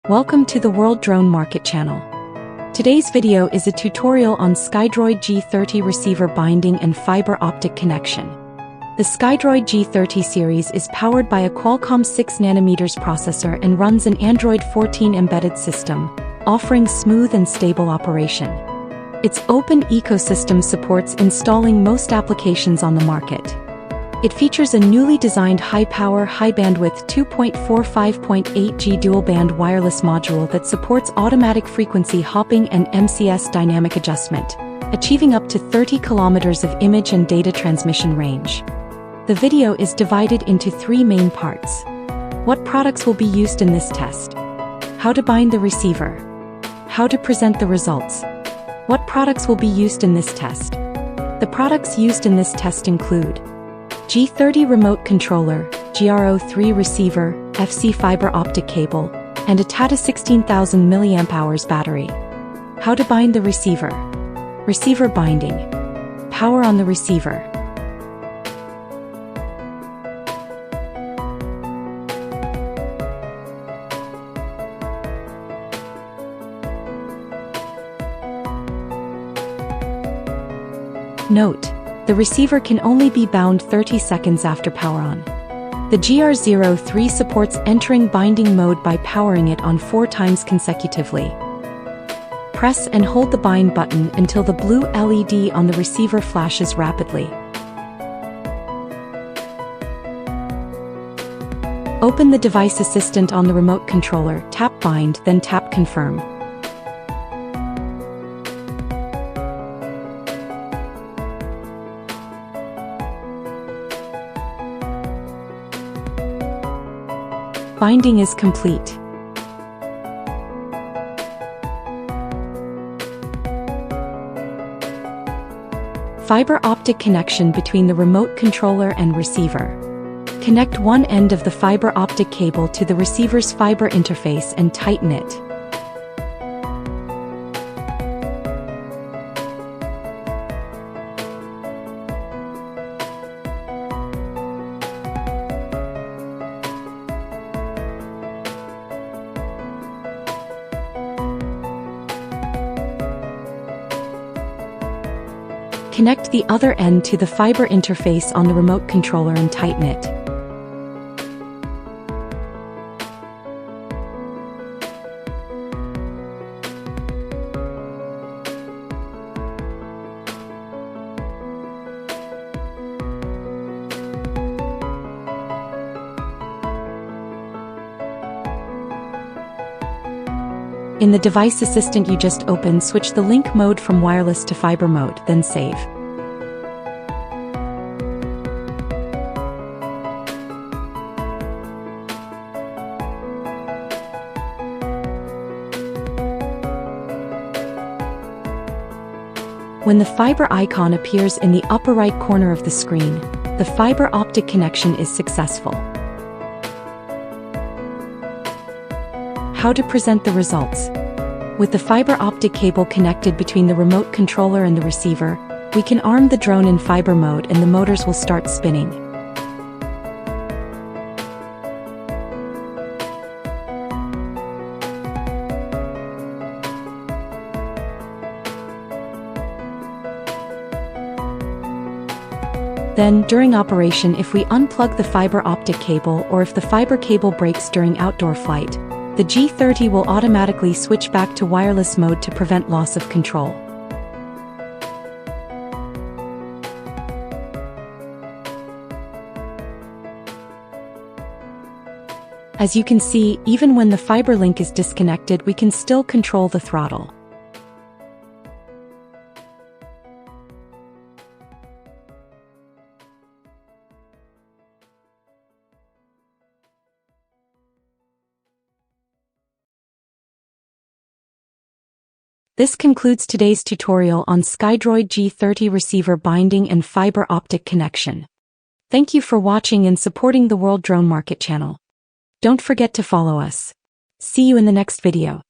Welcome to the World Drone Market channel. Today's video is a tutorial on Skydroid G30 receiver binding and fiber optic connection. The Skydroid G30 series is powered by a Qualcomm 6nm processor and runs an Android 14 embedded system, offering smooth and stable operation. Its open ecosystem supports installing most applications on the market. It features a newly designed high-power, high-bandwidth 2.45.8G dual-band wireless module that supports automatic frequency hopping and MCS dynamic adjustment, achieving up to 30 km of image and data transmission range. The video is divided into three main parts. What products will be used in this test? How to bind the receiver. How to present the results. What products will be used in this test? The products used in this test include G30 remote controller, GR03 receiver, FC fiber optic cable, and a TATA 16,000 mAh battery. How to bind the receiver. Receiver binding. Power on the receiver. Note: the receiver can only be bound 30 seconds after power on. The GR03 supports entering binding mode by powering it on 4 times consecutively. Press and hold the bind button until the blue LED on the receiver flashes rapidly. Open the device assistant on the remote controller, tap bind, then tap confirm. Binding is complete. Fiber optic connection between the remote controller and receiver. Connect one end of the fiber optic cable to the receiver's fiber interface and tighten it. Connect the other end to the fiber interface on the remote controller and tighten it. In the device assistant you just opened, switch the link mode from wireless to fiber mode, then save. When the fiber icon appears in the upper right corner of the screen, the fiber optic connection is successful. How to present the results. With the fiber optic cable connected between the remote controller and the receiver, we can arm the drone in fiber mode and the motors will start spinning. Then, during operation, if we unplug the fiber optic cable or if the fiber cable breaks during outdoor flight, the G30 will automatically switch back to wireless mode to prevent loss of control. As you can see, even when the fiber link is disconnected, we can still control the throttle. This concludes today's tutorial on Skydroid G30 receiver binding and fiber optic connection. Thank you for watching and supporting the World Drone Market channel. Don't forget to follow us. See you in the next video.